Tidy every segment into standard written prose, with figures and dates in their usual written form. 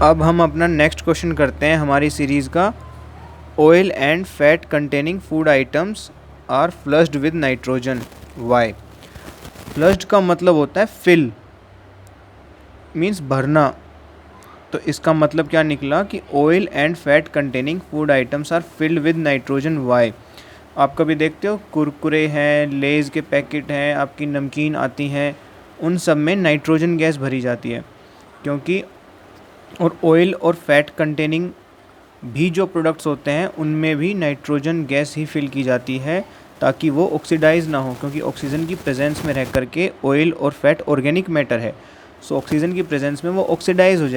अब हम अपना नेक्स्ट क्वेश्चन करते हैं हमारी सीरीज़ का। Oil and fat containing food items are flushed with nitrogen, why. Flushed का मतलब होता है फिल, मीन्स भरना। तो इसका मतलब क्या निकला कि oil and fat containing food items are filled with nitrogen, why. आप कभी देखते हो कुरकुरे हैं, लेज़ के पैकेट हैं, आपकी नमकीन आती हैं, उन सब में नाइट्रोजन गैस भरी जाती है, क्योंकि और ऑयल और फैट कंटेनिंग भी जो प्रोडक्ट्स होते हैं उनमें भी नाइट्रोजन गैस ही फिल की जाती है, ताकि वो ऑक्सीडाइज ना हो, क्योंकि ऑक्सीजन की प्रेजेंस में रह करके ऑयल और फैट ऑर्गेनिक मैटर है। सो ऑक्सीजन की प्रेजेंस में वो ऑक्सीडाइज हो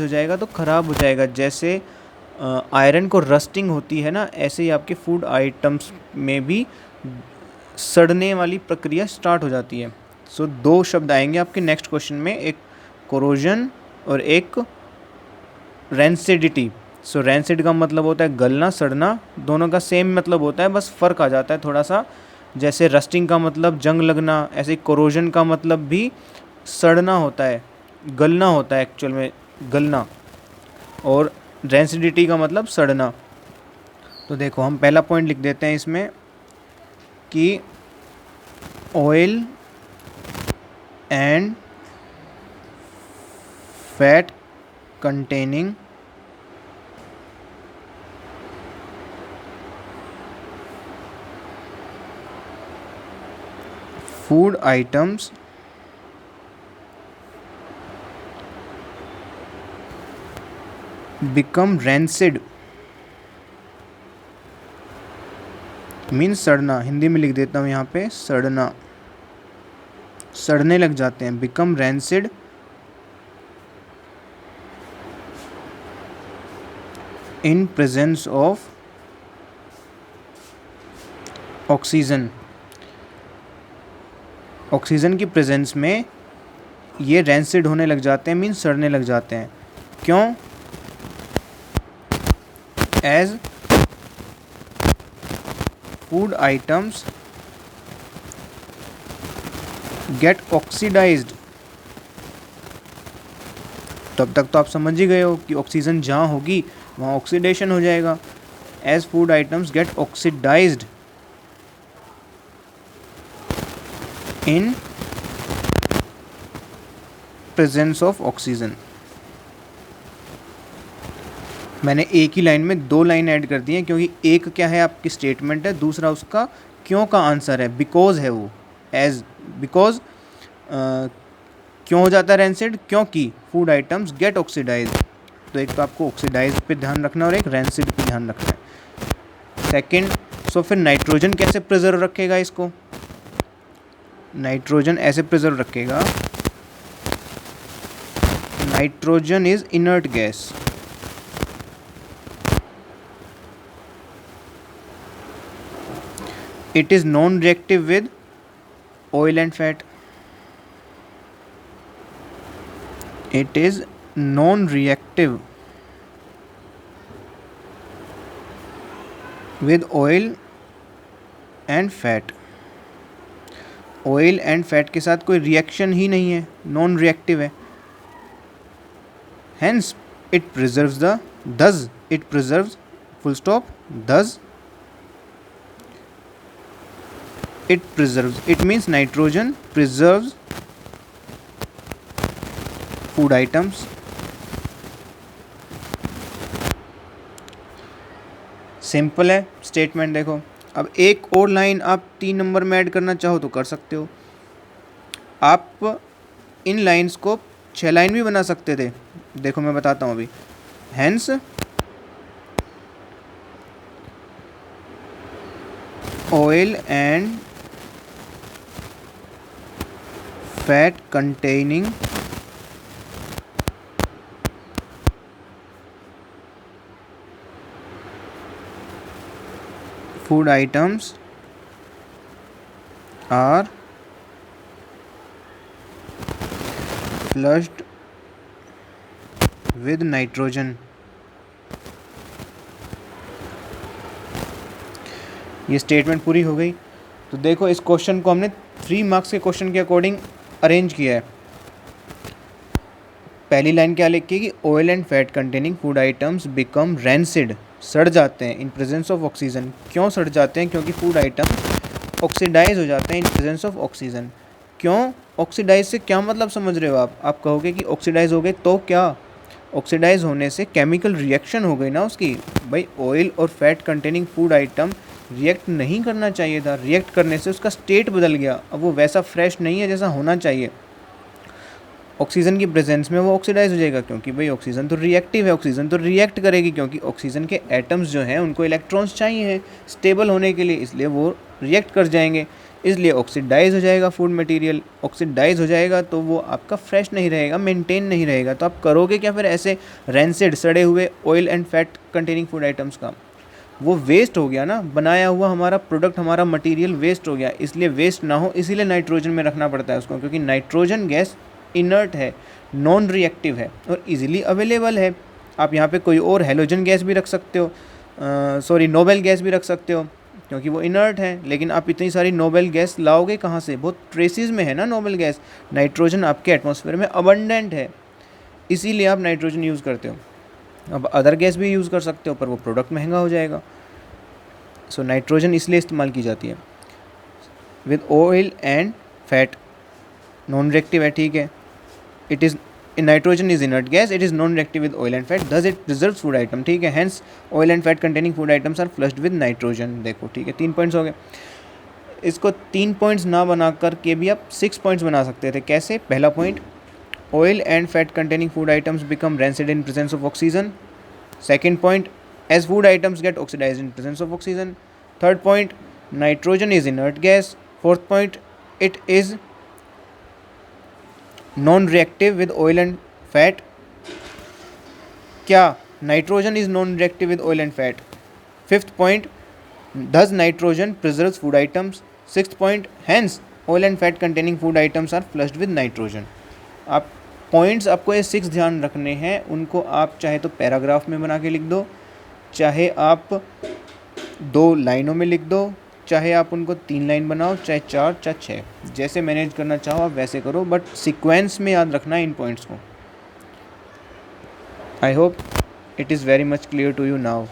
जाएगा तो ख़राब हो जाएगा। जैसे आयरन को रस्टिंग होती है ना, ऐसे ही आपके फूड आइटम्स में भी सड़ने वाली प्रक्रिया स्टार्ट हो जाती है। सो दो शब्द आएंगे आपके नेक्स्ट क्वेश्चन में, एक कोरोजन और एक रेंसिडिटी। सो रेंसिड का मतलब होता है गलना, सड़ना। दोनों का सेम मतलब होता है, बस फ़र्क आ जाता है थोड़ा सा। जैसे रस्टिंग का मतलब जंग लगना, ऐसे कोरोजन का मतलब भी सड़ना होता है, गलना होता है, एक्चुअल में गलना। और रेंसिडिटी का मतलब सड़ना। तो देखो हम पहला पॉइंट लिख देते हैं इसमें कि oil and fat containing food items become rancid, means सड़ना। हिंदी में लिख देता हूँ यहाँ पे, सड़ना, सड़ने लग जाते हैं। become rancid in presence of oxygen. Oxygen की प्रेजेंस में ये रैंसिड होने लग जाते हैं, मीन्स सड़ने लग जाते हैं। क्यों? As food items get oxidised. तब तक तो आप समझ ही गए हो कि ऑक्सीजन जहाँ होगी वहाँ ऑक्सीडेशन हो जाएगा। As food items get oxidised in presence of oxygen. मैंने एक ही लाइन में दो लाइन ऐड कर दी है, क्योंकि एक क्या है आपकी स्टेटमेंट है, दूसरा उसका क्यों का आंसर है। बिकॉज है वो, एज बिकॉज क्यों हो जाता है रैंसिड, क्योंकि फूड आइटम्स गेट ऑक्सीडाइज। तो एक तो आपको ऑक्सीडाइज पे ध्यान रखना और एक रैंसिड पे ध्यान रखना है। सेकंड, सो फिर नाइट्रोजन कैसे प्रिजर्व रखेगा इसको? नाइट्रोजन ऐसे प्रिजर्व रखेगा, nitrogen is inert gas. It is non-reactive with oil and fat. It is non-reactive with oil and fat. Oil and fat के साथ कोई रिएक्शन ही नहीं है, नॉन रिएक्टिव है। Hence it preserves the, thus it preserves, full stop, thus it preserves, it means nitrogen preserves food items। Simple है statement. देखो अब एक और लाइन आप 3 नंबर में ऐड करना चाहो तो कर सकते हो। आप इन लाइंस को 6 लाइन भी बना सकते थे। देखो मैं बताता हूँ अभी। Hence oil and fat containing food items are flushed with nitrogen। ये स्टेटमेंट पूरी हो गई। तो देखो इस क्वेश्चन को हमने 3 मार्क्स के क्वेश्चन के अकॉर्डिंग अरेंज किया है। पहली लाइन क्या लिखेगी, oil and fat containing food items become rancid, सड़ जाते हैं इन प्रेजेंस ऑफ ऑक्सीजन। क्यों सड़ जाते हैं, क्योंकि फूड आइटम ऑक्सीडाइज हो जाते हैं इन प्रेजेंस ऑफ ऑक्सीजन। क्यों ऑक्सीडाइज से क्या मतलब समझ रहे हो आप कहोगे कि ऑक्सीडाइज हो गए तो क्या, ऑक्सीडाइज होने से केमिकल रिएक्शन हो गई ना उसकी। भाई ऑयल और fat containing food item react नहीं करना चाहिए था, रिएक्ट करने से उसका स्टेट बदल गया, अब वो वैसा फ्रेश नहीं है जैसा होना चाहिए। ऑक्सीजन की प्रेजेंस में वो ऑक्सीडाइज हो जाएगा, क्योंकि भाई ऑक्सीजन तो रिएक्टिव है, ऑक्सीजन तो रिएक्ट करेगी, क्योंकि ऑक्सीजन के एटम्स जो हैं उनको इलेक्ट्रॉन्स चाहिए हैं स्टेबल होने के लिए, इसलिए वो रिएक्ट कर जाएंगे, इसलिए ऑक्सीडाइज हो जाएगा फूड मटेरियल। ऑक्सीडाइज हो जाएगा तो वो आपका फ्रेश नहीं रहेगा, मेंटेन नहीं रहेगा। तो आप करोगे क्या फिर ऐसे रैंसिड सड़े हुए oil and fat containing food items का, वो वेस्ट हो गया ना, बनाया हुआ हमारा प्रोडक्ट, हमारा मटेरियल वेस्ट हो गया। इसलिए वेस्ट ना हो इसीलिए नाइट्रोजन में रखना पड़ता है उसको, क्योंकि नाइट्रोजन गैस इनर्ट है, नॉन रिएक्टिव है और इजीली अवेलेबल है। आप यहाँ पे कोई और हेलोजन गैस भी रख सकते हो, नोबेल गैस भी रख सकते हो, क्योंकि वो इनर्ट है। लेकिन आप इतनी सारी नोबेल गैस लाओगे कहाँ से, बहुत ट्रेसिस में है ना नोबेल गैस। नाइट्रोजन आपके एटमॉस्फेयर में अबंडेंट है, इसीलिए आप नाइट्रोजन यूज़ करते हो। अब अदर गैस भी यूज़ कर सकते हो, पर वो प्रोडक्ट महंगा हो जाएगा। सो नाइट्रोजन इसलिए इस्तेमाल की जाती है। With oil and fat non reactive है, ठीक है। It is nitrogen is inert gas, it is non reactive with oil and fat, thus it preserves food item, ठीक है। Hence oil and fat containing food items are flushed with nitrogen. देखो ठीक है, 3 points हो गए। इसको 3 points ना बना कर के भी आप 6 पॉइंट्स बना सकते थे। कैसे, पहला point, oil and fat containing food items become rancid in presence of oxygen. Second point, as food items get oxidised in presence of oxygen. Third point, nitrogen is inert gas. Fourth point, it is non reactive with oil and fat. क्या, nitrogen is non reactive with oil and fat. Fifth point, thus nitrogen preserves food items. Sixth point, hence oil and fat containing food items are flushed with nitrogen. आप points आपको ये 6 ध्यान रखने हैं, उनको आप चाहे तो पैराग्राफ में बना के लिख दो, चाहे आप 2 लाइनों में लिख दो, चाहे आप उनको 3 लाइन बनाओ, चाहे 4 चाहे 6, जैसे मैनेज करना चाहो आप वैसे करो, बट सीक्वेंस में याद रखना इन पॉइंट्स को। I hope it is very much clear to you now.